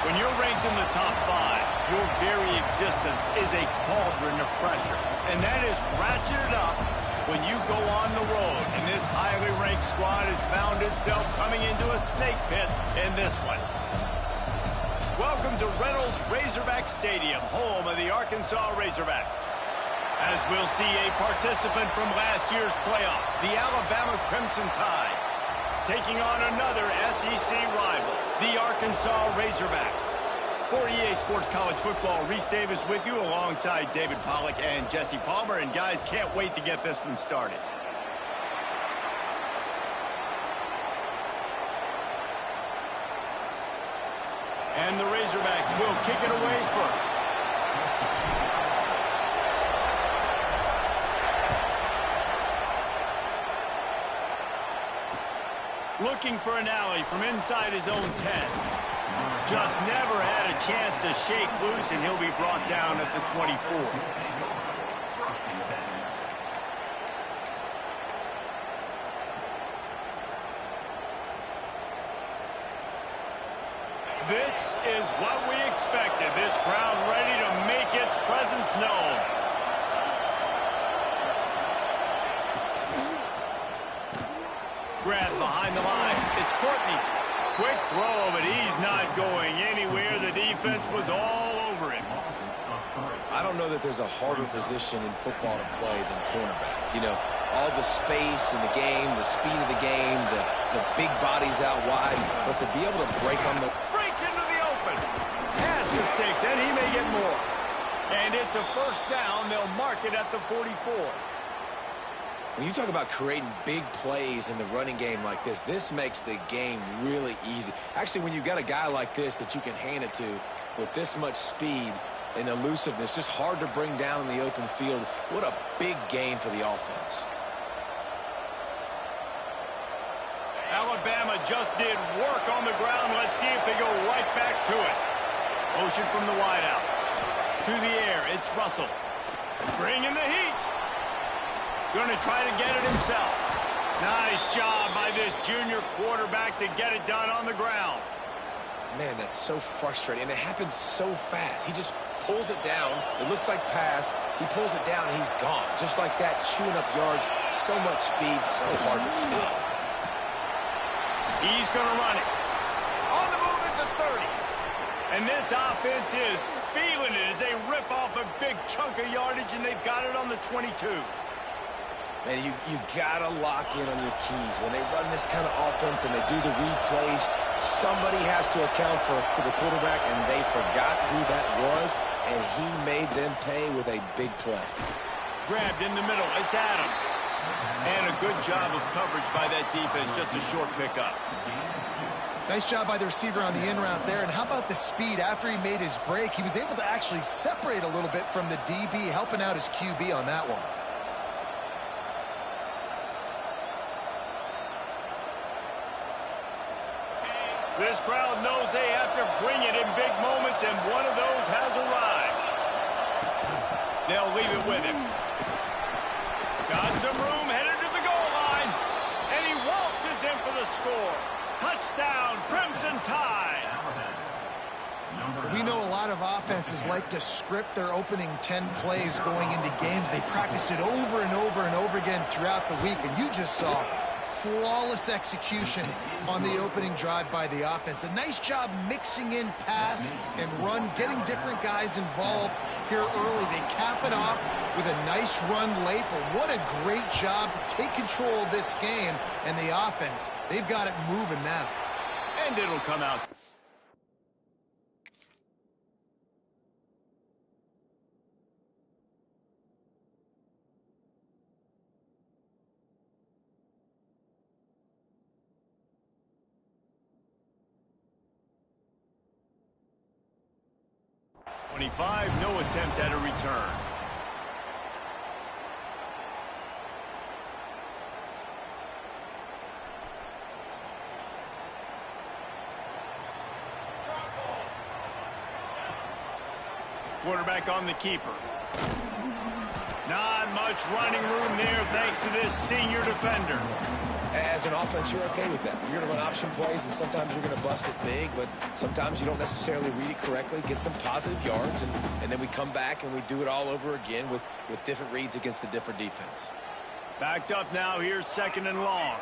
When you're ranked in the top 5, your very existence is a cauldron of pressure. And that is ratcheted up when you go on the road. And this highly ranked squad has found itself coming into a snake pit in this one. Welcome to Reynolds Razorback Stadium, home of the Arkansas Razorbacks. As we'll see a participant from last year's playoff, the Alabama Crimson Tide, taking on another SEC rival, the Arkansas Razorbacks. For EA Sports College Football, Reese Davis with you alongside David Pollack and Jesse Palmer. And guys, can't wait to get this one started. And the Razorbacks will kick it away first. Looking for an alley from inside his own 10. Just never had a chance to shake loose, and he'll be brought down at the 24. This is what we expected. This crowd ready to make its presence known. Grab behind the line. It's Courtney. Quick throw, but he's not going anywhere. The defense was all over him. I don't know that there's a harder position in football to play than cornerback. You know, all the space in the game, the speed of the game, the big bodies out wide. But to be able to break on the... Breaks into the open. Pass mistakes, and he may get more. And it's a first down. They'll mark it at the 44. When you talk about creating big plays in the running game like this makes the game really easy. Actually, when you've got a guy like this that you can hand it to with this much speed and elusiveness, just hard to bring down in the open field. What a big gain for the offense. Alabama just did work on the ground. Let's see if they go right back to it. Motion from the wideout. To the air, it's Russell. Bringing the heat. Going to try to get it himself. Nice job by this junior quarterback to get it done on the ground. Man, that's so frustrating, and it happens so fast. He just pulls it down. It looks like pass. He pulls it down, and he's gone. Just like that, chewing up yards. So much speed, so hard to stop. He's going to run it. On the move at the 30. And this offense is feeling it as they rip off a big chunk of yardage, and they've got it on the 22. Man, you got to lock in on your keys. When they run this kind of offense and they do the replays, somebody has to account for the quarterback, and they forgot who that was, and he made them pay with a big play. Grabbed in the middle. It's Adams. And a good job of coverage by that defense. Just a short pickup. Nice job by the receiver on the in route there. And how about the speed? After he made his break, he was able to actually separate a little bit from the DB, helping out his QB on that one. This crowd knows they have to bring it in big moments, and one of those has arrived. They'll leave it with him. Got some room, headed to the goal line. And he waltzes in for the score. Touchdown, Crimson Tide. We know a lot of offenses like to script their opening 10 plays going into games. They practice it over and over and over again throughout the week, and you just saw flawless execution on the opening drive by the offense. A nice job mixing in pass and run, getting different guys involved here early. They cap it off with a nice run late, but what a great job to take control of this game. And the offense, they've got it moving now. And it'll come out. No attempt at a return. Quarterback on the keeper. Not much running room there thanks to this senior defender. As an offense, you're okay with that. You're going to run option plays, and sometimes you're going to bust it big, but sometimes you don't necessarily read it correctly, get some positive yards, and then we come back and we do it all over again with different reads against the different defense. Backed up now, here's 2nd and long.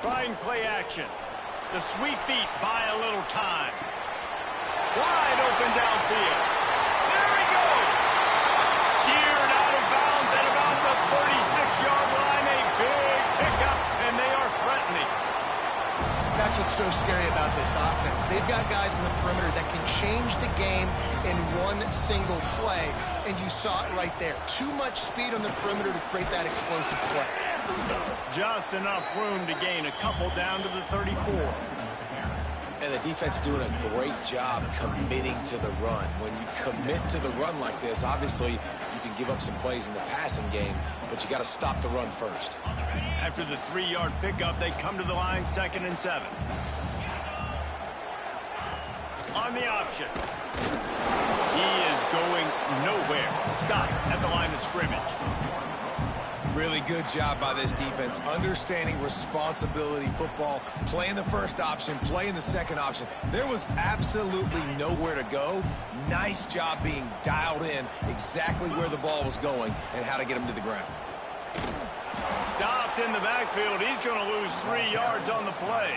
Trying play action. The sweet feet buy a little time. Wide open downfield. There he goes. Steered out of bounds at about the 36-yard line. A big pickup, and they are threatening. That's what's so scary about this offense. They've got guys in the perimeter that can change the game in one single play, and you saw it right there. Too much speed on the perimeter to create that explosive play. Just enough room to gain a couple down to the 34. And the defense doing a great job committing to the run. When you commit to the run like this, obviously you can give up some plays in the passing game, but you got to stop the run first. After the 3-yard pickup, they come to the line, 2nd and 7. On the option. He is going nowhere. Stop at the line of scrimmage. Really good job by this defense, understanding responsibility football, playing the first option, playing the second option. There was absolutely nowhere to go. Nice job being dialed in exactly where the ball was going and how to get him to the ground. Stopped in the backfield. He's going to lose 3 yards on the play.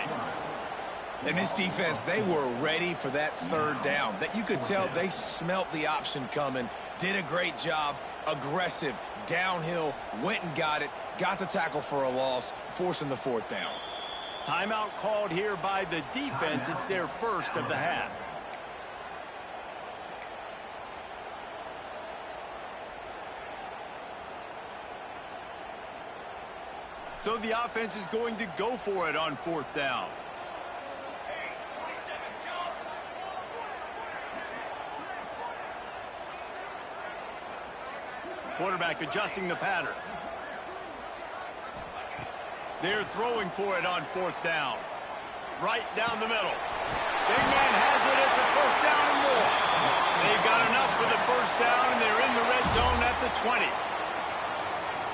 And this defense, they were ready for that 3rd down. That you could tell they smelt the option coming, did a great job, aggressive, downhill, went and got it, got the tackle for a loss, forcing the 4th down. Timeout called here by the defense. It's their first of the half. So the offense is going to go for it on 4th down. Quarterback adjusting the pattern. They're throwing for it on 4th down. Right down the middle. Big man has it. It's a 1st down and more. They've got enough for the 1st down, and they're in the red zone at the 20.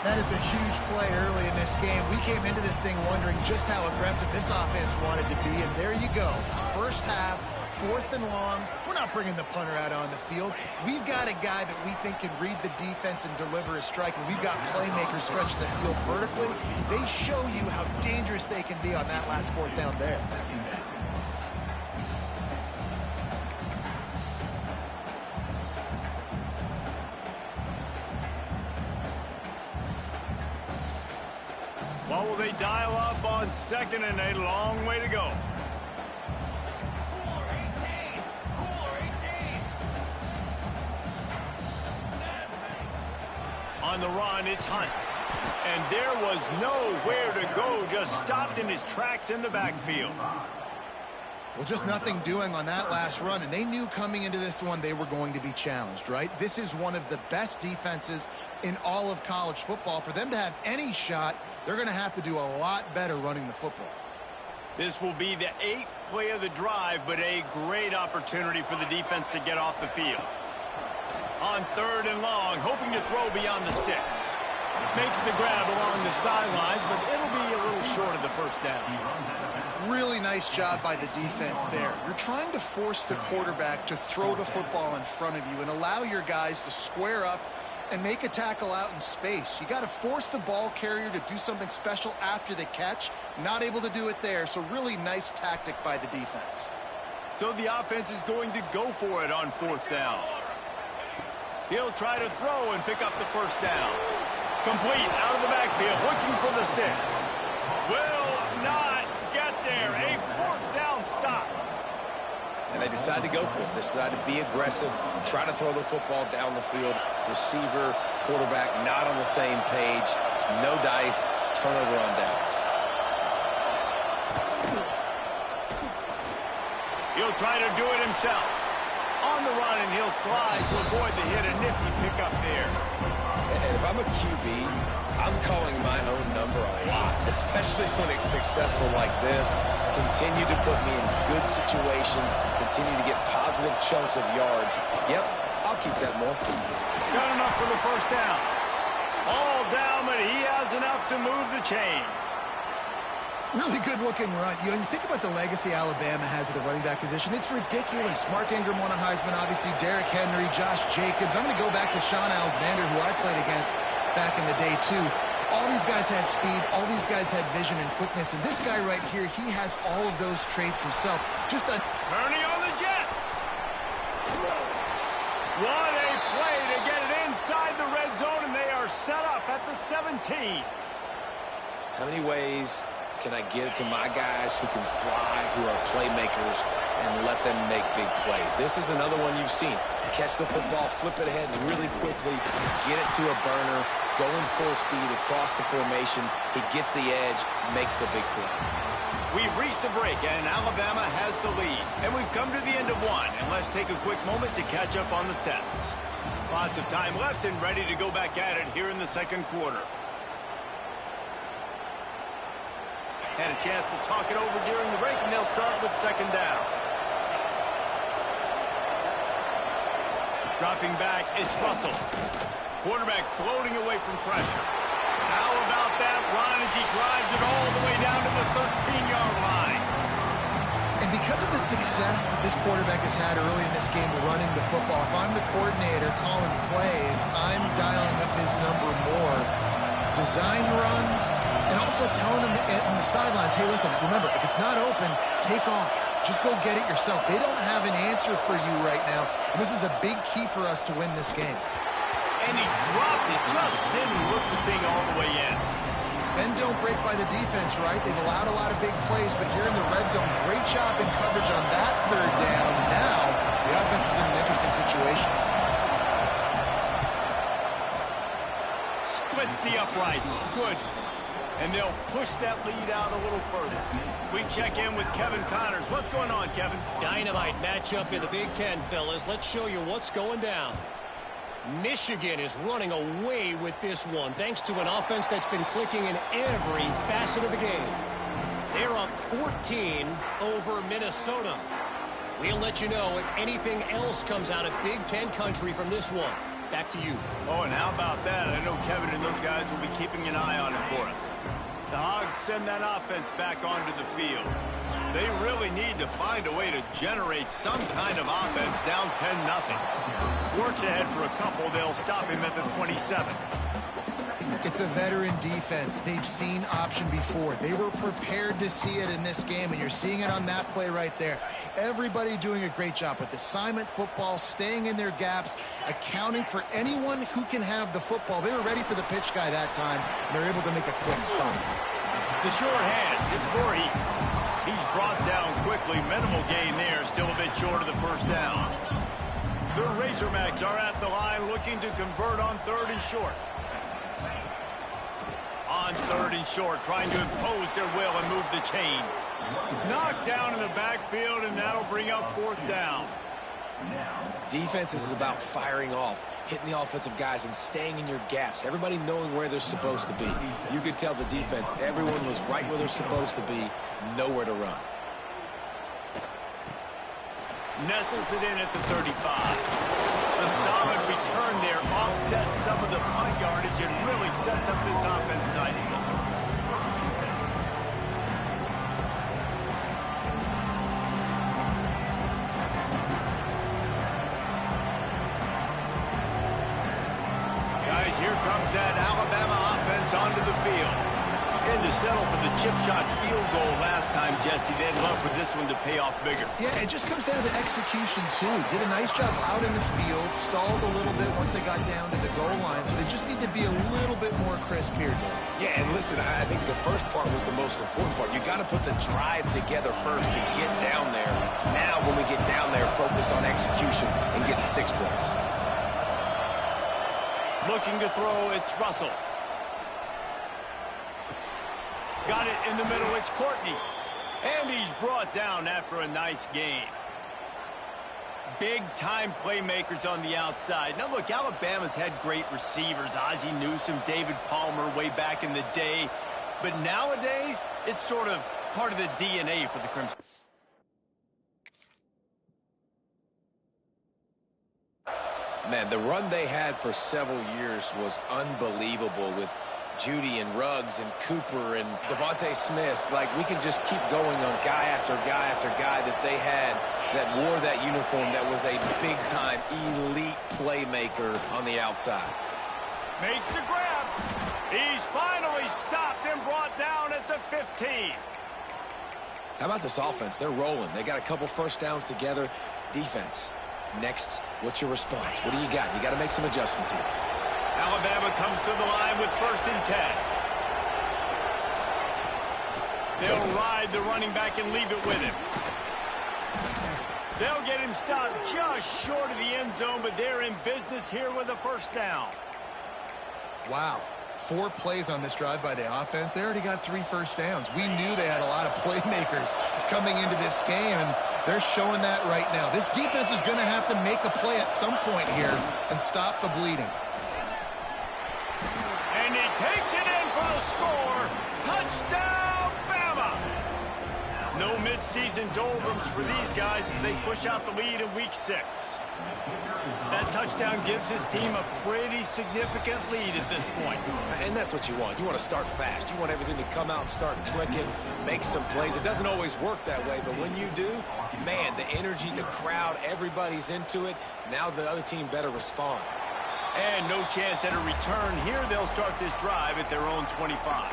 That is a huge play early in this game. We came into this thing wondering just how aggressive this offense wanted to be, and there you go. First half, 4th and long. We're not bringing the punter out on the field. We've got a guy that we think can read the defense and deliver a strike, and we've got playmakers stretching the field vertically. They show you how dangerous they can be on that last 4th down there. What will they dial up on 2nd and 8? Long way to go. On the run, it's Hunt. And there was nowhere to go, just stopped in his tracks in the backfield. Well, just nothing doing on that last run, and they knew coming into this one they were going to be challenged, right? This is one of the best defenses in all of college football. For them to have any shot, they're going to have to do a lot better running the football. This will be the 8th play of the drive, but a great opportunity for the defense to get off the field. On 3rd and long, hoping to throw beyond the sticks. Makes the grab along the sidelines, but it'll be a little short of the 1st down. Really nice job by the defense there. You're trying to force the quarterback to throw the football in front of you and allow your guys to square up and make a tackle out in space. You got to force the ball carrier to do something special after the catch. Not able to do it there, so really nice tactic by the defense. So the offense is going to go for it on 4th down. He'll try to throw and pick up the 1st down. Complete out of the backfield, looking for the sticks. Will not get there. A 4th down stop. And they decide to go for it. They decide to be aggressive, try to throw the football down the field. Receiver, quarterback, not on the same page. No dice, turnover on downs. He'll try to do it himself. On the run, and he'll slide to avoid the hit. A nifty pickup there. And if I'm a QB, I'm calling my own number a lot, especially when it's successful like this. Continue to put me in good situations, continue to get positive chunks of yards. Yep, I'll keep that more. Got enough for the 1st down. All down, but he has enough to move the chains. Really good-looking run. You know, you think about the legacy Alabama has at the running back position. It's ridiculous. Mark Ingram won a Heisman, obviously. Derrick Henry, Josh Jacobs. I'm going to go back to Sean Alexander, who I played against back in the day, too. All these guys had speed. All these guys had vision and quickness. And this guy right here, he has all of those traits himself. Just a... Kearney on the Jets. What a play to get it inside the red zone, and they are set up at the 17. How many ways can I get it to my guys who can fly, who are playmakers, and let them make big plays? This is another one you've seen. Catch the football, flip it ahead really quickly, get it to a burner, going full speed across the formation. He gets the edge, makes the big play. We've reached the break, and Alabama has the lead. And we've come to the end of one. And let's take a quick moment to catch up on the stats. Lots of time left and ready to go back at it here in the second quarter. Had a chance to talk it over during the break, and they'll start with second down. Dropping back, it's Russell. Quarterback floating away from pressure. How about that run as he drives it all the way down to the 13-yard line? And because of the success that this quarterback has had early in this game running the football, if I'm the coordinator calling plays, I'm dialing up his number more. Design runs, and also telling them on the sidelines, hey, listen, remember, if it's not open, take off. Just go get it yourself. They don't have an answer for you right now, and this is a big key for us to win this game. And he dropped it, just didn't look the thing all the way in. Bend don't break by the defense, right? They've allowed a lot of big plays, but here in the red zone, great job in coverage on that third down. Now, the offense is in an interesting situation. Splits the uprights. Good. And they'll push that lead out a little further. We check in with Kevin Connors. What's going on, Kevin? Dynamite matchup in the Big Ten, fellas. Let's show you what's going down. Michigan is running away with this one, thanks to an offense that's been clicking in every facet of the game. They're up 14 over Minnesota. We'll let you know if anything else comes out of Big Ten country from this one. Back to you. Oh, and how about that? I know Kevin and those guys will be keeping an eye on it for us. The Hogs send that offense back onto the field. They really need to find a way to generate some kind of offense down 10-0. Works ahead for a couple. They'll stop him at the 27. It's a veteran defense. They've seen option before. They were prepared to see it in this game, and you're seeing it on that play right there. Everybody doing a great job with assignment football, staying in their gaps, accounting for anyone who can have the football. They were ready for the pitch guy that time, and they're able to make a quick stop. The sure hands. It's Voorhees. He's brought down quickly. Minimal gain there. Still a bit short of the first down. The Razorbacks are at the line looking to convert on third and short. On third and short, trying to impose their will and move the chains. Knocked down in the backfield, and that'll bring up fourth down. Defense is about firing off, hitting the offensive guys and staying in your gaps. Everybody knowing where they're supposed to be. You could tell the defense, everyone was right where they're supposed to be, nowhere to run. Nestles it in at the 35. The solid return there offsets some of the punt yardage and really sets up this offense nicely. Guys, here comes that Alabama offense onto the field. And to settle for the chip shot field goal last time, Jesse, they'd love for this one to pay off bigger. Yeah, it just comes down to execution, too. Did a nice job out in the field, stalled a little bit once they got down to the goal line, so they just need to be a little bit more crisp here, Joe. Yeah, and listen, I think the first part was the most important part. You got to put the drive together first to get down there. Now, when we get down there, focus on execution and getting 6 points. Looking to throw, it's Russell. Got it in the middle, it's Courtney. And he's brought down after a nice gain. Big-time playmakers on the outside. Now, look, Alabama's had great receivers. Ozzie Newsome, David Palmer way back in the day. But nowadays, it's sort of part of the DNA for the Crimson. Man, the run they had for several years was unbelievable with Judy and Ruggs and Cooper and Devontae Smith. Like, we can just keep going on guy after guy after guy that they had that wore that uniform that was a big-time elite playmaker on the outside. Makes the grab. He's finally stopped and brought down at the 15. How about this offense? They're rolling. They got a couple first downs together. Defense, next, what's your response? What do you got? You got to make some adjustments here. Alabama comes to the line with 1st and 10. They'll ride the running back and leave it with him. They'll get him stopped just short of the end zone, but they're in business here with a 1st down. Wow. 4 plays on this drive by the offense. They already got 3 first downs. We knew they had a lot of playmakers coming into this game, and they're showing that right now. This defense is going to have to make a play at some point here and stop the bleeding. And he takes it in for the score. Touchdown, Bama! No midseason doldrums for these guys as they push out the lead in Week 6. That touchdown gives his team a pretty significant lead at this point. And that's what you want. You want to start fast. You want everything to come out and start clicking, make some plays. It doesn't always work that way, but when you do, man, the energy, the crowd, everybody's into it. Now the other team better respond. And no chance at a return here. They'll start this drive at their own 25.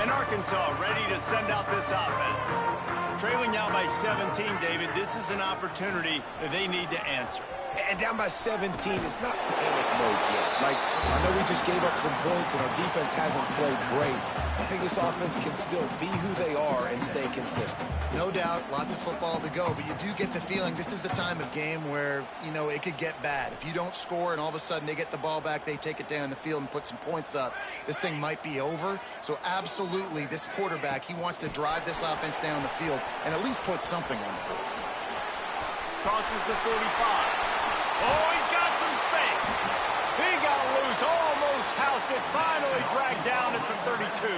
And Arkansas ready to send out this offense. Trailing now by 17, David, this is an opportunity that they need to answer. And down by 17, it's not panic mode yet. Like, I know we just gave up some points and our defense hasn't played great. I think this offense can still be who they are and stay consistent. No doubt, lots of football to go, but you do get the feeling this is the time of game where, you know, it could get bad. If you don't score and all of a sudden they get the ball back, they take it down the field and put some points up, this thing might be over. So absolutely, this quarterback, he wants to drive this offense down the field and at least put something on the board. Crosses the 45. Oh, he's got some space. He got loose, almost housed it, finally dragged down at the 32.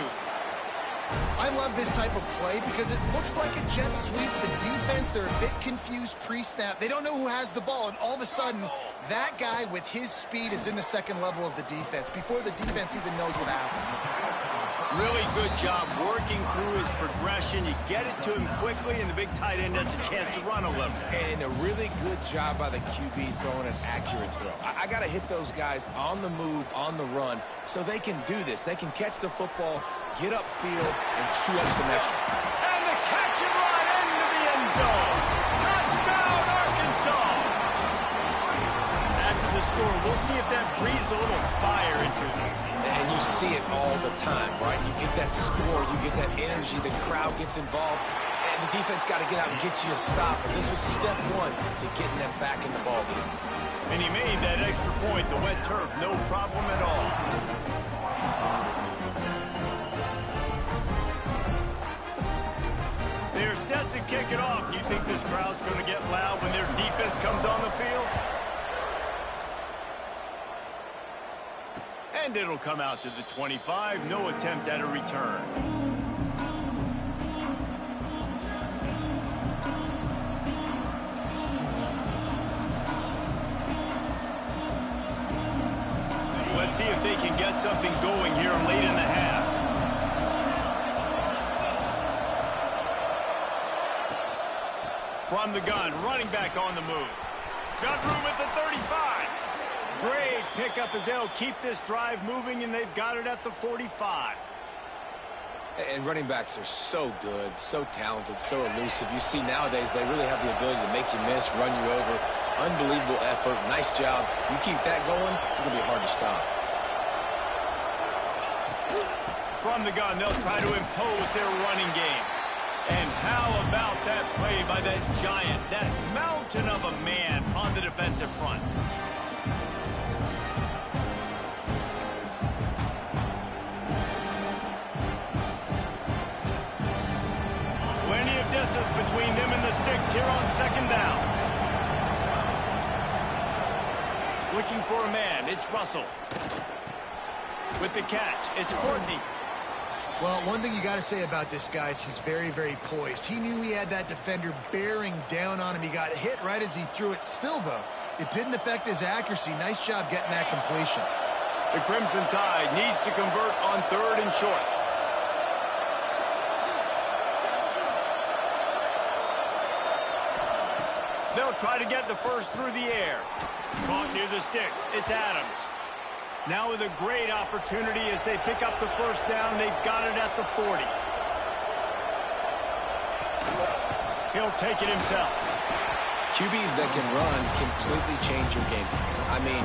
I love this type of play because it looks like a jet sweep. The defense, they're a bit confused pre-snap. They don't know who has the ball, and all of a sudden, that guy with his speed is in the second level of the defense before the defense even knows what happened. Really good job working through his progression. You get it to him quickly, and the big tight end has a chance to run a little. And a really good job by the QB throwing an accurate throw. I got to hit those guys on the move, on the run, so they can do this. They can catch the football, get upfield, and chew up some extra. And the catch and run into the end zone. Touchdown, Arkansas! After the score, we'll see if that breathes a little fire into them. And you see it all the time, right? You get that score, you get that energy, the crowd gets involved, and the defense got to get out and get you a stop. And this was step 1 to getting them back in the ballgame. And he made that extra point, the wet turf, no problem at all. They're set to kick it off. You think this crowd's going to get loud when their defense comes on the field? And it'll come out to the 25. No attempt at a return. Let's see if they can get something going here late in the half. From the gun, running back on the move. Got room at the 35. Great pickup as they'll keep this drive moving, and they've got it at the 45. And running backs are so good, so talented, so elusive. You see nowadays they really have the ability to make you miss, run you over. Unbelievable effort. Nice job. You keep that going, it's going to be hard to stop. From the gun, they'll try to impose their running game. And how about that play by that giant, that mountain of a man on the defensive front? Plenty of distance between them and the sticks here on 2nd down. Looking for a man, it's Russell. With the catch, it's Courtney. Well, one thing you got to say about this guy is he's very, very poised. He knew he had that defender bearing down on him. He got hit right as he threw it. Still, though, it didn't affect his accuracy. Nice job getting that completion. The Crimson Tide needs to convert on 3rd and short. They'll try to get the first through the air. Caught near the sticks. It's Adams. Now with a great opportunity as they pick up the first down. They've got it at the 40. He'll take it himself. QBs that can run completely change your game plan. I mean,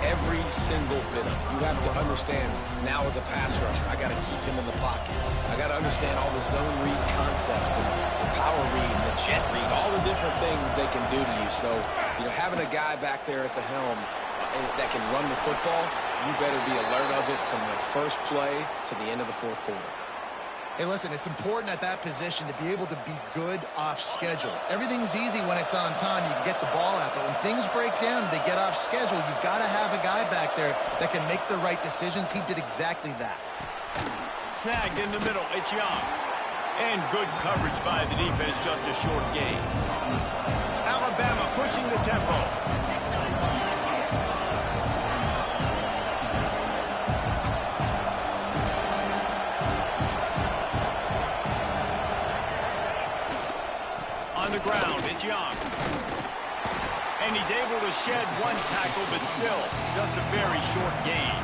every single bit of it. You have to understand now as a pass rusher, I got to keep him in the pocket. I got to understand all the zone read concepts and the power read and the jet read, all the different things they can do to you. So, having a guy back there at the helm that can run the football, you better be alert of it from the first play to the end of the 4th quarter. Hey, listen, it's important at that position to be able to be good off schedule. Everything's easy when it's on time. You can get the ball out. But when things break down and they get off schedule, you've got to have a guy back there that can make the right decisions. He did exactly that. Snagged in the middle. It's Young. And good coverage by the defense, just a short gain. Alabama pushing the tempo. On the ground, it's Young. And he's able to shed one tackle, but still, just a very short gain.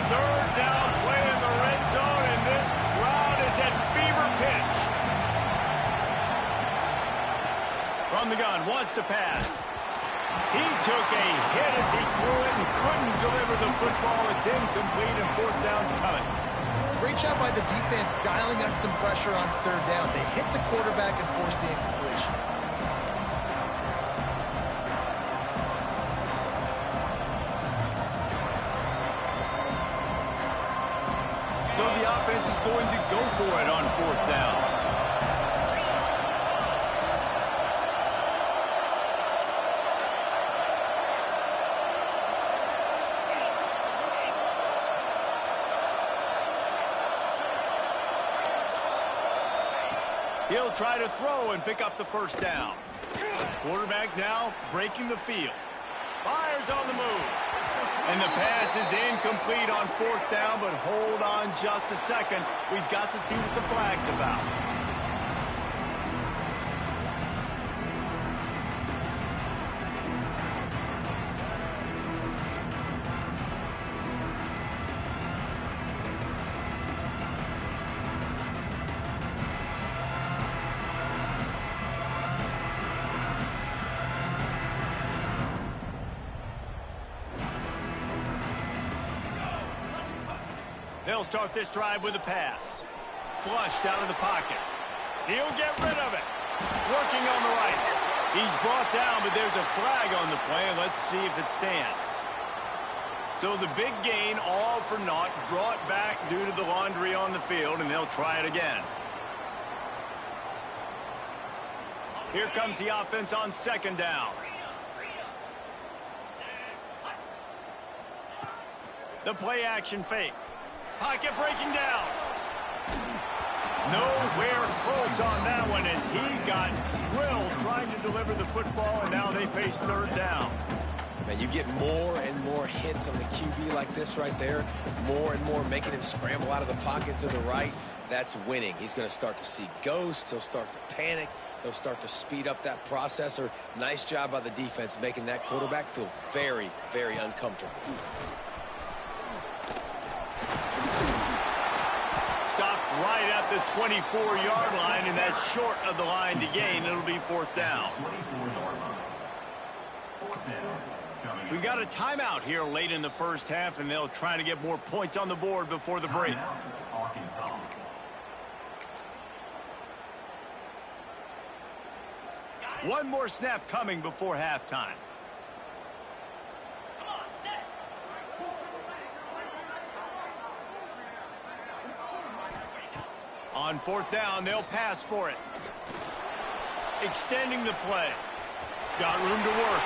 3rd down play in the red zone, and this crowd is at fever pitch. From the gun, wants to pass. He took a hit as he threw it and couldn't deliver the football. It's incomplete, and 4th down's coming. Great job by the defense dialing up some pressure on 3rd down. They hit the quarterback and forced the incompletion. So the offense is going to go for it on 4th down. He'll try to throw and pick up the first down. Quarterback now breaking the field. Fires on the move. And the pass is incomplete on 4th down, but hold on just a second. We've got to see what the flag's about. They'll start this drive with a pass. Flushed out of the pocket. He'll get rid of it. Working on the right. He's brought down, but there's a flag on the play. Let's see if it stands. So the big gain, all for naught, brought back due to the laundry on the field, and they'll try it again. Here comes the offense on 2nd down. The play action fake. Pocket breaking down. Nowhere close on that one as he got drilled trying to deliver the football, and now they face 3rd down. Now you get more and more hits on the QB like this right there, more and more making him scramble out of the pocket to the right. That's winning. He's going to start to see ghosts. He'll start to panic. He'll start to speed up that processor. Nice job by the defense making that quarterback feel very, very uncomfortable. Stopped right at the 24-yard line, and that's short of the line to gain. It'll be 4th down. We've got a timeout here late in the first half, and they'll try to get more points on the board before the break. One more snap coming before halftime. On 4th down, they'll pass for it. Extending the play. Got room to work.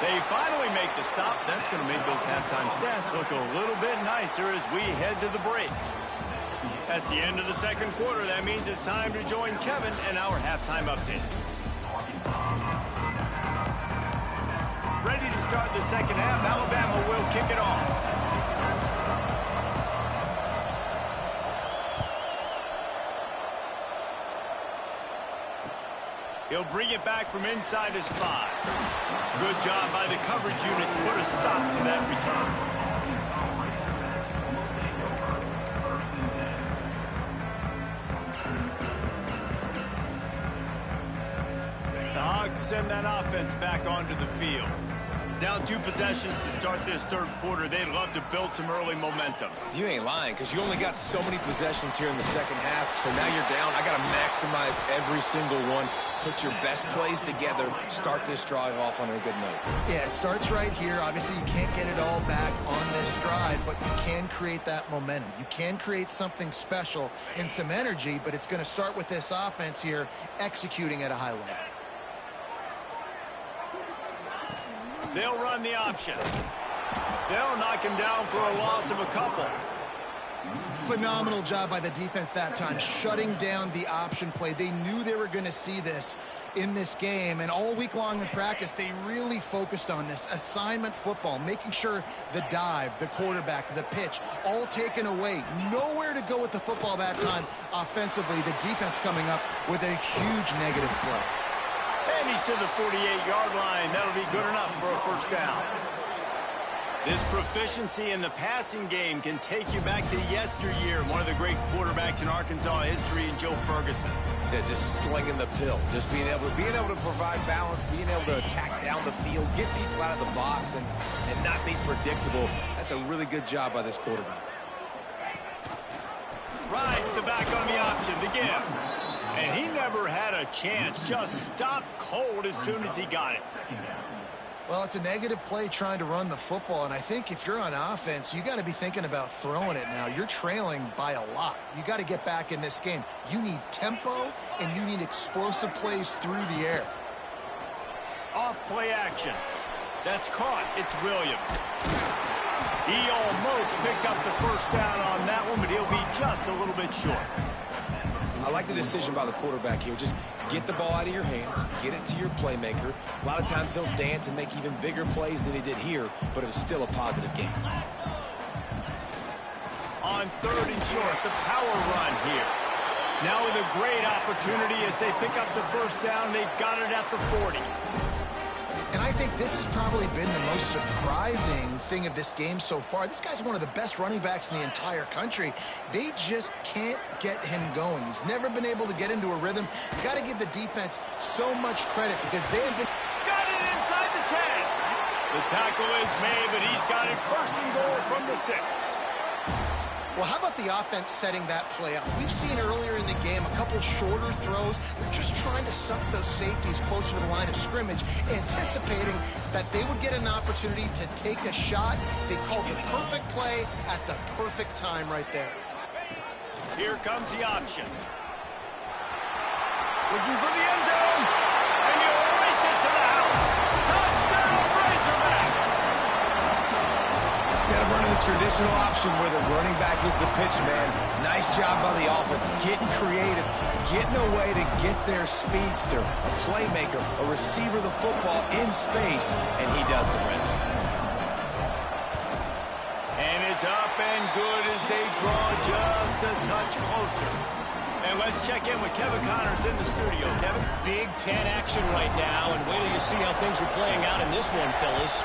They finally make the stop. That's going to make those halftime stats look a little bit nicer as we head to the break. That's the end of the second quarter. That means it's time to join Kevin and our halftime update. Ready to start the second half. Alabama will kick it off. He'll bring it back from inside his 5. Good job by the coverage unit to put a stop to that return. The Hogs send that offense back onto the field. Down 2 possessions to start this third quarter. They'd love to build some early momentum. You ain't lying, because you only got so many possessions here in the second half, so now you're down. I got to maximize every single one. Put your best plays together. Start this drive off on a good note. Yeah, it starts right here. Obviously, you can't get it all back on this drive, but you can create that momentum. You can create something special and some energy, but it's going to start with this offense here executing at a high level. They'll run the option. They'll knock him down for a loss of a couple. Phenomenal job by the defense that time, shutting down the option play. They knew they were going to see this in this game, and all week long in practice, they really focused on this assignment football, making sure the dive, the quarterback, the pitch, all taken away. Nowhere to go with the football that time offensively. The defense coming up with a huge negative play. And he's to the 48-yard line. That'll be good enough for a first down. This proficiency in the passing game can take you back to yesteryear. One of the great quarterbacks in Arkansas history, Joe Ferguson. Yeah, just slinging the pill. Just being able to provide balance, being able to attack down the field, get people out of the box, and not be predictable. That's a really good job by this quarterback. Rides the back on the option to give. And he never had a chance. Just stopped cold as soon as he got it. Well, it's a negative play trying to run the football, and I think if you're on offense, you got to be thinking about throwing it now. You're trailing by a lot. You got to get back in this game. You need tempo, and you need explosive plays through the air. Off play action. That's caught. It's Williams. He almost picked up the first down on that one, but he'll be just a little bit short. I like the decision by the quarterback here. Just get the ball out of your hands, get it to your playmaker. A lot of times he'll dance and make even bigger plays than he did here, but it was still a positive game. On 3rd and short, the power run here. Now with a great opportunity as they pick up the first down. They've got it at the 40. And I think this has probably been the most surprising thing of this game so far. This guy's one of the best running backs in the entire country. They just can't get him going. He's never been able to get into a rhythm. You got to give the defense so much credit because they have been... Got it inside the 10. The tackle is made, but he's got it first and goal from the 6. Well, how about the offense setting that play up? We've seen earlier in the game a couple shorter throws. They're just trying to suck those safeties closer to the line of scrimmage, anticipating that they would get an opportunity to take a shot. They called the perfect play at the perfect time right there. Here comes the option. Looking for the end zone, and he'll race it to the house. Touchdown, Razorbacks! Instead of running the traditional option where the running back is the pitch man, nice job by the offense, getting creative, getting a way to get their speedster, a playmaker, a receiver the football in space, and he does the rest. And it's up and good as they draw just a touch closer. And let's check in with Kevin Connors in the studio. Kevin? Big Ten action right now, and wait till you see how things are playing out in this one, fellas.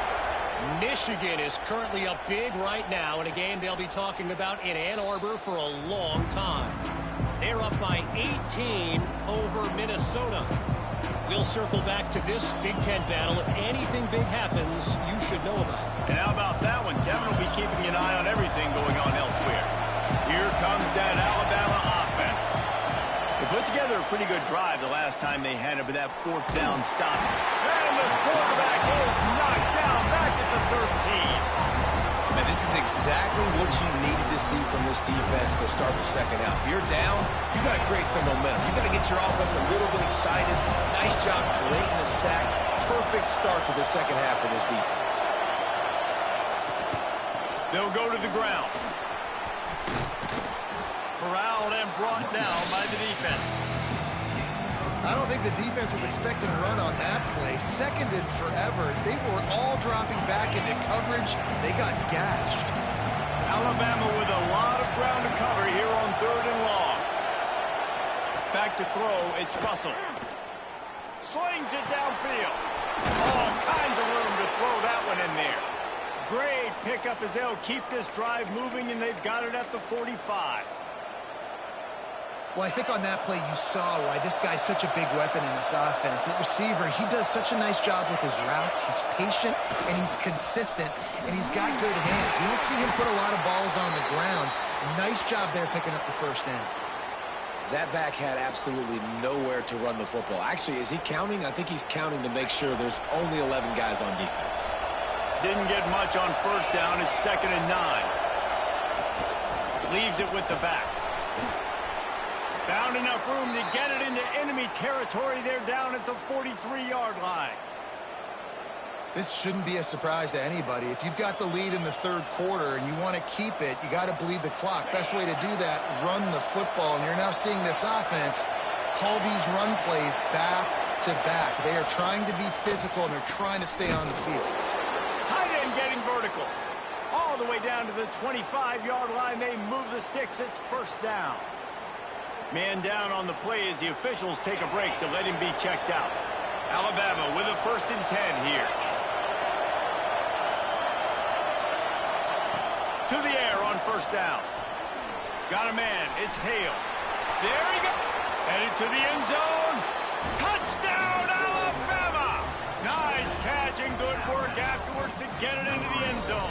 Michigan is currently up big right now in a game they'll be talking about in Ann Arbor for a long time. They're up by 18 over Minnesota. We'll circle back to this Big Ten battle. If anything big happens, you should know about it. And how about that one? Kevin will be keeping an eye on everything going on elsewhere. Here comes that Alabama offense. They put together a pretty good drive the last time they had it, but that 4th down stop. And the quarterback is knocked down back at the 13. Man, this is exactly what you needed to see from this defense to start the second half. If you're down, you got to create some momentum. You got to get your offense a little bit excited. Nice job creating the sack. Perfect perfect start to the second half for this defense. They'll go to the ground. Corralled and brought down by the defense. I don't think the defense was expecting a run on that play. Second and forever. They were all dropping back into coverage. They got gashed. Alabama with a lot of ground to cover here on 3rd and long. Back to throw, it's Russell. Slings it downfield. All kinds of room to throw that one in there. Great pickup as they'll keep this drive moving, and they've got it at the 45. Well, I think on that play you saw why this guy's such a big weapon in this offense. At receiver, he does such a nice job with his routes. He's patient, and he's consistent, and he's got good hands. You don't see him put a lot of balls on the ground. Nice job there picking up the first down. That back had absolutely nowhere to run the football. Actually, is he counting? I think he's counting to make sure there's only 11 guys on defense. Didn't get much on first down. It's 2nd and 9. Leaves it with the back. Found enough room to get it into enemy territory. They're down at the 43-yard line. This shouldn't be a surprise to anybody. If you've got the lead in the 3rd quarter and you want to keep it, you got to bleed the clock. Best way to do that, run the football. And you're now seeing this offense call these run plays back to back. They are trying to be physical, and they're trying to stay on the field. Tight end getting vertical. All the way down to the 25-yard line. They move the sticks. It's first down. Man down on the play as the officials take a break to let him be checked out. Alabama with a 1st and 10 here. To the air on first down. Got a man. It's Hale. There he goes. Headed to the end zone. Touchdown, Alabama! Nice catch and good work afterwards to get it into the end zone.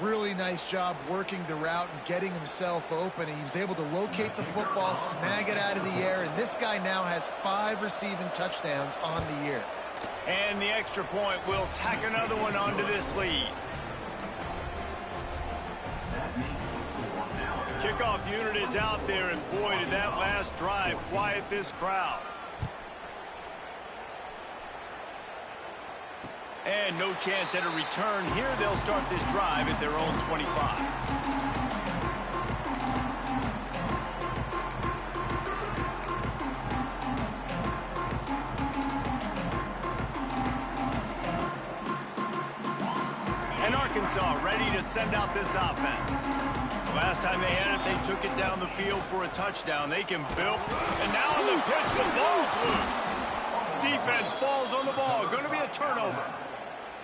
Really nice job working the route and getting himself open. He was able to locate the football, snag it out of the air, and this guy now has 5 receiving touchdowns on the year. And the extra point will tack another one onto this lead. The kickoff unit is out there, and boy, did that last drive quiet this crowd. And no chance at a return here. They'll start this drive at their own 25. And Arkansas ready to send out this offense. Last time they had it, they took it down the field for a touchdown. They can build. And now on the pitch, the ball's loose. Defense falls on the ball. Going to be a turnover.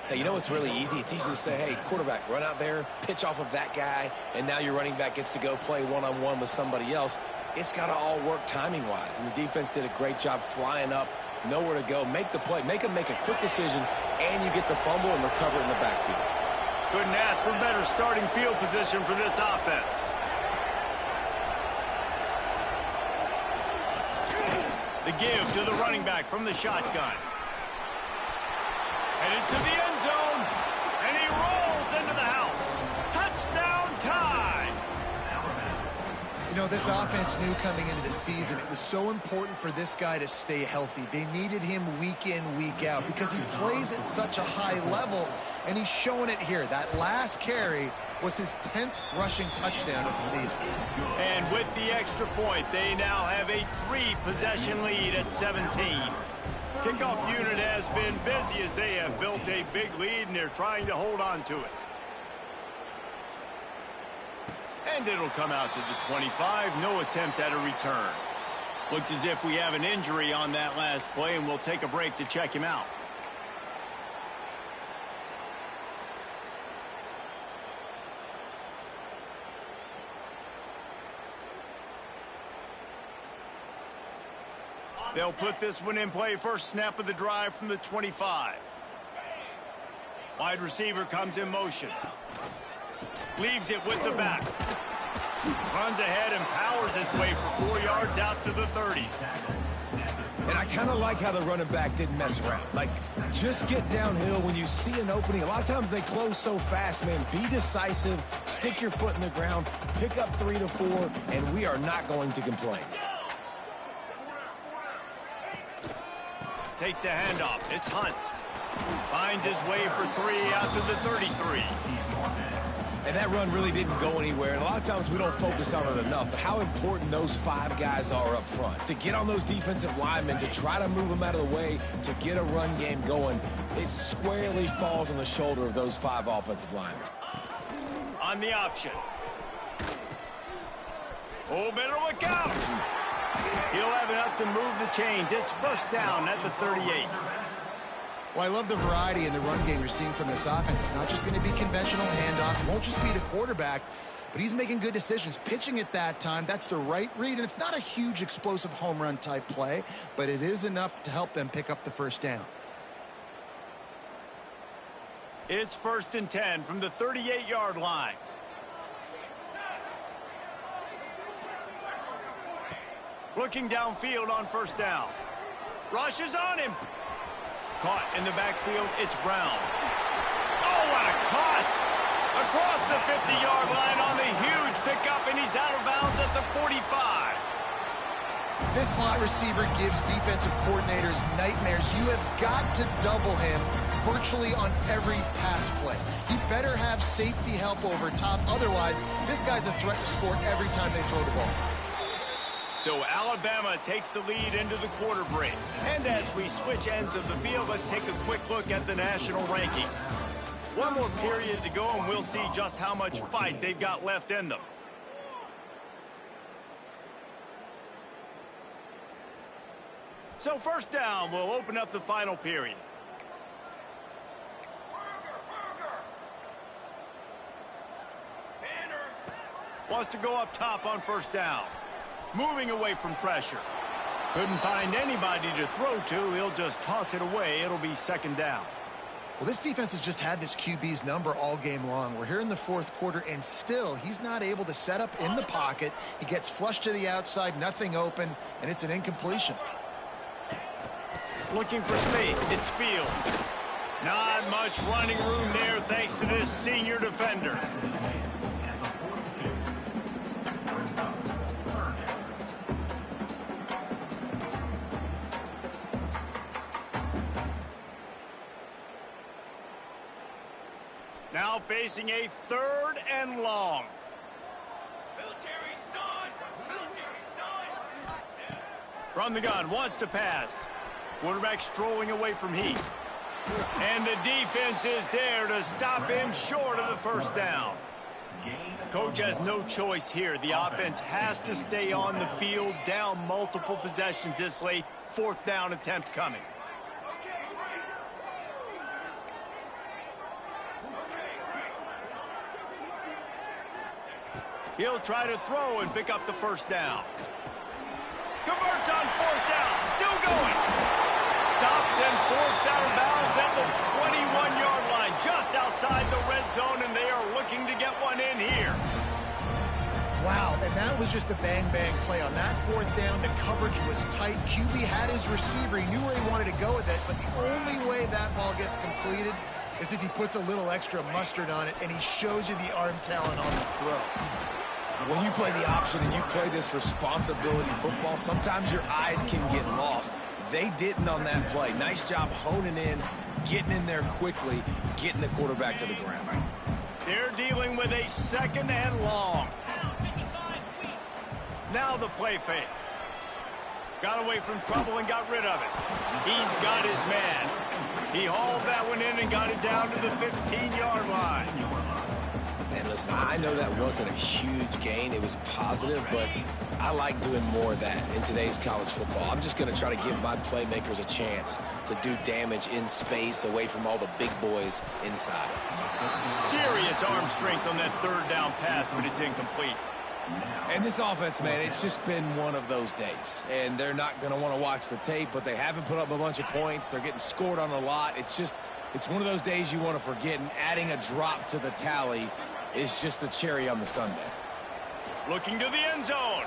Hey, you know what's really easy? It's easy to say, hey, quarterback, run out there, pitch off of that guy, and now your running back gets to go play one-on-one with somebody else. It's got to all work timing-wise, and the defense did a great job flying up, nowhere to go, make the play, make them make a quick decision, and you get the fumble and recover in the backfield. Couldn't ask for better starting field position for this offense. The give to the running back from the shotgun. Headed to the end zone, and he rolls into the house. Touchdown time. You know, this offense knew coming into the season it was so important for this guy to stay healthy. They needed him week in, week out because he plays at such a high level, and he's showing it here. That last carry was his 10th rushing touchdown of the season. And with the extra point, they now have a 3-possession lead at 17. Kickoff unit has been busy as they have built a big lead, and they're trying to hold on to it. And it'll come out to the 25. No attempt at a return. Looks as if we have an injury on that last play, and we'll take a break to check him out. They'll put this one in play. First snap of the drive from the 25. Wide receiver comes in motion. Leaves it with the back. Runs ahead and powers his way for 4 yards out to the 30. And I kind of like how the running back didn't mess around. Like, just get downhill when you see an opening. A lot of times they close so fast, man. Be decisive, stick your foot in the ground, pick up 3 to 4, and we are not going to complain. Takes the handoff. It's Hunt. Finds his way for 3 after the 33. And that run really didn't go anywhere. And a lot of times we don't focus on it enough. But how important those 5 guys are up front. To get on those defensive linemen, to try to move them out of the way, to get a run game going, it squarely falls on the shoulder of those 5 offensive linemen. On the option. Oh, better look out. He'll have enough to move the chains. It's first down at the 38. Well, I love the variety in the run game you're seeing from this offense. It's not just going to be conventional handoffs. It won't just be the quarterback, but he's making good decisions. Pitching at that time, that's the right read, and it's not a huge explosive home run type play, but it is enough to help them pick up the first down. It's 1st and 10 from the 38-yard line. Looking downfield on first down. Rush is on him. Caught in the backfield, it's Brown. Oh, what a caught! Across the 50-yard line on the huge pickup, and he's out of bounds at the 45. This slot receiver gives defensive coordinators nightmares. You have got to double him virtually on every pass play. He better have safety help over top. Otherwise, this guy's a threat to score every time they throw the ball. So Alabama takes the lead into the quarter break. And as we switch ends of the field, let's take a quick look at the national rankings. One more period to go, and we'll see just how much fight they've got left in them. So first down, we'll open up the final period. Wants to go up top on first down. Moving away from pressure. Couldn't find anybody to throw to. He'll just toss it away. It'll be second down. Well, this defense has just had this QB's number all game long. We're here in the 4th quarter, and still he's not able to set up in the pocket. He gets flushed to the outside, nothing open, and it's an incompletion. Looking for space. It's Fields. Not much running room there thanks to this senior defender. Now facing a 3rd and long. Military stun. From the gun, wants to pass. Quarterback strolling away from Heat. And the defense is there to stop him short of the first down. Coach has no choice here. The offense has to stay on the field, down multiple possessions this late. 4th down attempt coming. He'll try to throw and pick up the first down. Converts on 4th down. Still going. Stopped and forced out of bounds at the 21-yard line. Just outside the red zone, and they are looking to get one in here. Wow, and that was just a bang-bang play. On that 4th down, the coverage was tight. QB had his receiver. He knew where he wanted to go with it, but the only way that ball gets completed is if he puts a little extra mustard on it, and he shows you the arm talent on the throw. When you play the option and you play this responsibility football, sometimes your eyes can get lost. They didn't on that play. Nice job honing in, getting in there quickly, getting the quarterback to the ground. They're dealing with a 2nd and long. Now the play fake. Got away from trouble and got rid of it. He's got his man. He hauled that one in and got it down to the 15-yard line. And listen, I know that wasn't a huge gain. It was positive, but I like doing more of that in today's college football. I'm just going to try to give my playmakers a chance to do damage in space away from all the big boys inside. Serious arm strength on that 3rd down pass, but it's incomplete. And this offense, man, it's just been one of those days. And they're not going to want to watch the tape, but they haven't put up a bunch of points. They're getting scored on a lot. It's one of those days you want to forget, and adding a drop to the tally is just a cherry on the sundae. Looking to the end zone.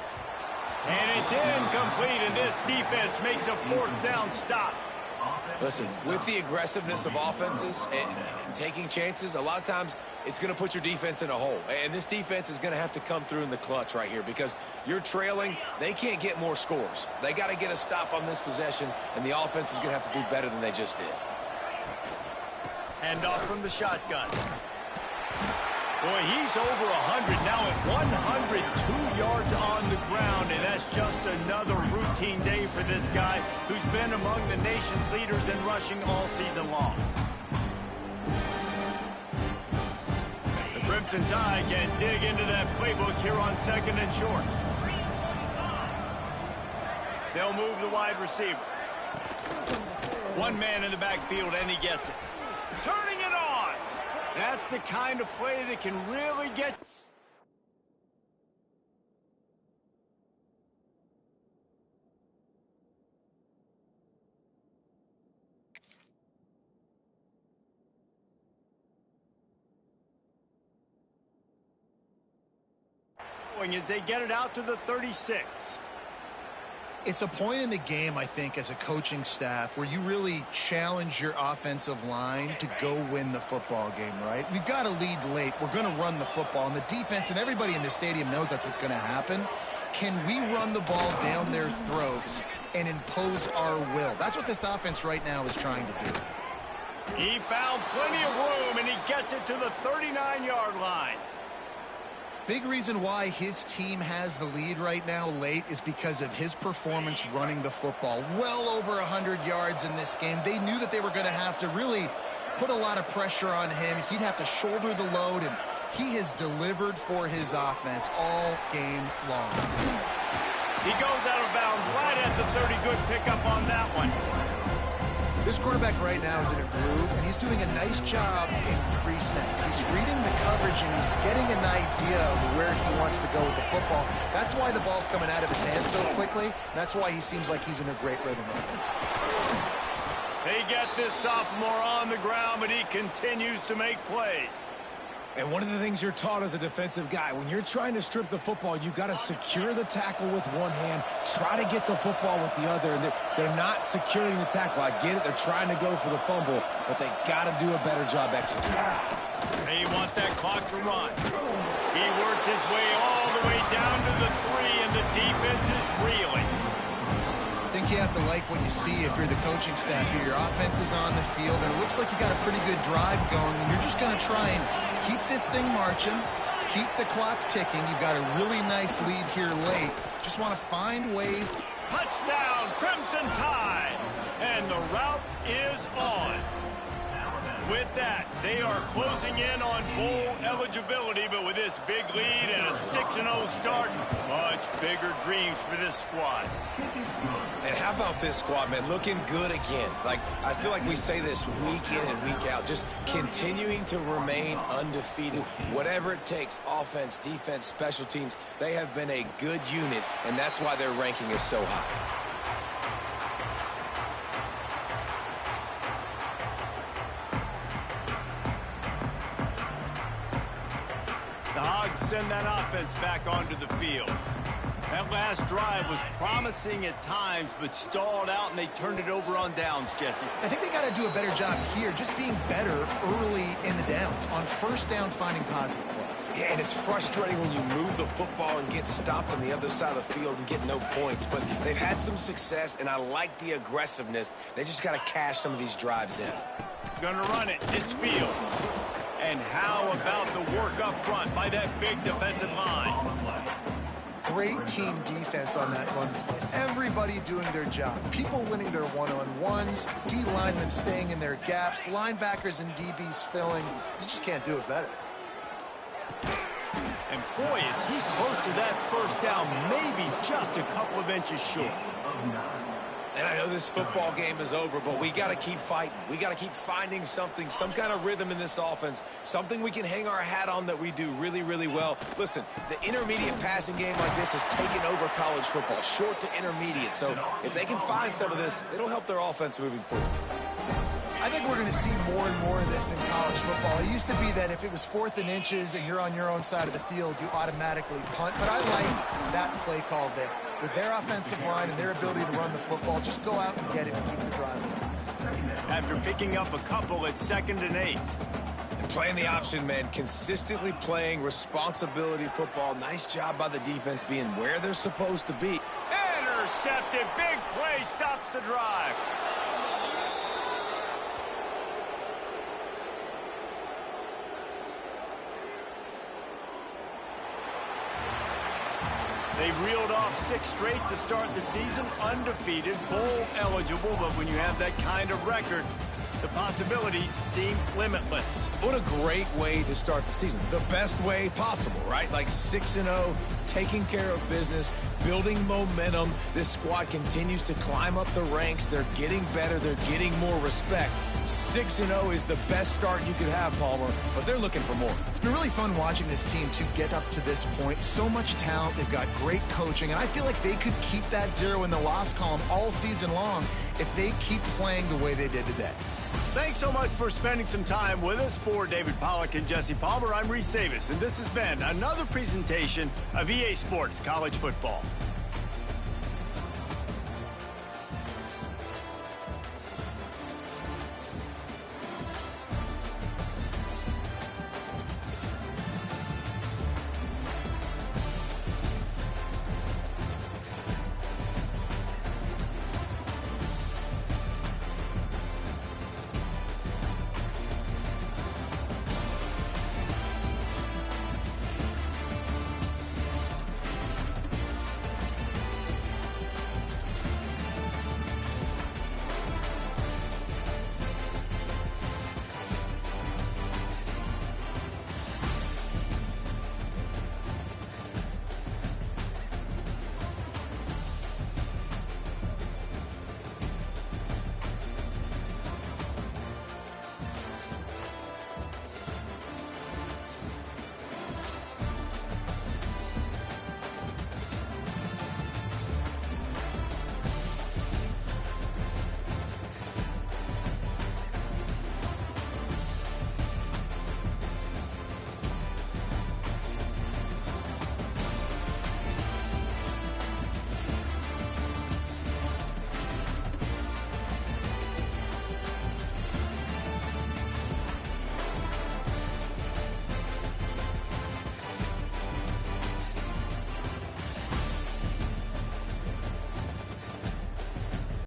And it's incomplete, and this defense makes a 4th down stop. Listen, with the aggressiveness of offenses and taking chances, a lot of times it's going to put your defense in a hole. And this defense is going to have to come through in the clutch right here because you're trailing. They can't get more scores. They got to get a stop on this possession, and the offense is going to have to do better than they just did. Handoff from the shotgun. Boy, he's over 100 now at 102 yards on the ground, and that's just another routine day for this guy who's been among the nation's leaders in rushing all season long. The Crimson Tide can dig into that playbook here on 2nd and short. They'll move the wide receiver. One man in the backfield, and he gets it. Turning it on! That's the kind of play that can really get... as they get it out to the 36. It's a point in the game, I think, as a coaching staff where you really challenge your offensive line to go win the football game, right? We've got to lead late. We're going to run the football. And the defense and everybody in the stadium knows that's what's going to happen. Can we run the ball down their throats and impose our will? That's what this offense right now is trying to do. He found plenty of room, and he gets it to the 39-yard line. Big reason why his team has the lead right now late is because of his performance running the football. Well over 100 yards in this game. They knew that they were going to have to really put a lot of pressure on him. He'd have to shoulder the load, and he has delivered for his offense all game long. He goes out of bounds right at the 30. Good pickup on that one. This quarterback right now is in a groove, and he's doing a nice job in pre-snap. He's reading the coverage, and he's getting an idea of where he wants to go with the football. That's why the ball's coming out of his hands so quickly. That's why he seems like he's in a great rhythm right now. They get this sophomore on the ground, but he continues to make plays. And one of the things you're taught as a defensive guy, when you're trying to strip the football, you got to secure the tackle with one hand, try to get the football with the other, and they're not securing the tackle. I get it, they're trying to go for the fumble, but they got to do a better job executing. They want that clock to run. He works his way all the way down to the 3, and the defense is reeling. I think you have to like what you see if you're the coaching staff here. Your offense is on the field, and it looks like you got a pretty good drive going, and you're just going to try and keep this thing marching, keep the clock ticking. You've got a really nice lead here late. Just want to find ways. Touchdown, Crimson Tide! And the route is on. With that, they are closing in on bowl eligibility, but with this big lead and a 6-0 start, much bigger dreams for this squad. And how about this squad, man? Looking good again. Like, I feel like we say this week in and week out, just continuing to remain undefeated. Whatever it takes, offense, defense, special teams, they have been a good unit, and that's why their ranking is so high. The Hogs send that offense back onto the field. That last drive was promising at times, but stalled out, and they turned it over on downs, Jesse. I think they got to do a better job here, just being better early in the downs. On first down, finding positive plays. Yeah, and it's frustrating when you move the football and get stopped on the other side of the field and get no points. But they've had some success, and I like the aggressiveness. They just got to cash some of these drives in. Gonna run it. It's Fields. And how about the work up front by that big defensive line? Great team defense on that run play. Everybody doing their job. People winning their one-on-ones, D linemen staying in their gaps, linebackers and DBs filling. You just can't do it better. And boy, is he close to that first down, maybe just a couple of inches short. And I know this football game is over, but we got to keep fighting. We got to keep finding something, some kind of rhythm in this offense, something we can hang our hat on that we do really, really well. Listen, the intermediate passing game like this has taken over college football, short to intermediate. So if they can find some of this, it'll help their offense moving forward. I think we're going to see more and more of this in college football. It used to be that if it was 4th and inches and you're on your own side of the field, you automatically punt. But I like that play call there. With their offensive line and their ability to run the football, just go out and get it and keep the drive alive. after picking up a couple at 2nd and 8. And playing the option, man, consistently playing responsibility football. Nice job by the defense being where they're supposed to be. Intercepted. Big play stops the drive. They reeled off 6 straight to start the season, undefeated, bowl eligible, but when you have that kind of record, the possibilities seem limitless. What a great way to start the season. The best way possible, right? Like 6-0, taking care of business, building momentum. This squad continues to climb up the ranks. They're getting better. They're getting more respect. 6-0 is the best start you could have, Palmer, but they're looking for more. It's been really fun watching this team to get up to this point. So much talent. They've got great coaching, and I feel like they could keep that 0 in the loss column all season long if they keep playing the way they did today. Thanks so much for spending some time with us. For David Pollack and Jesse Palmer, I'm Reese Davis, and this has been another presentation of EA Sports College Football.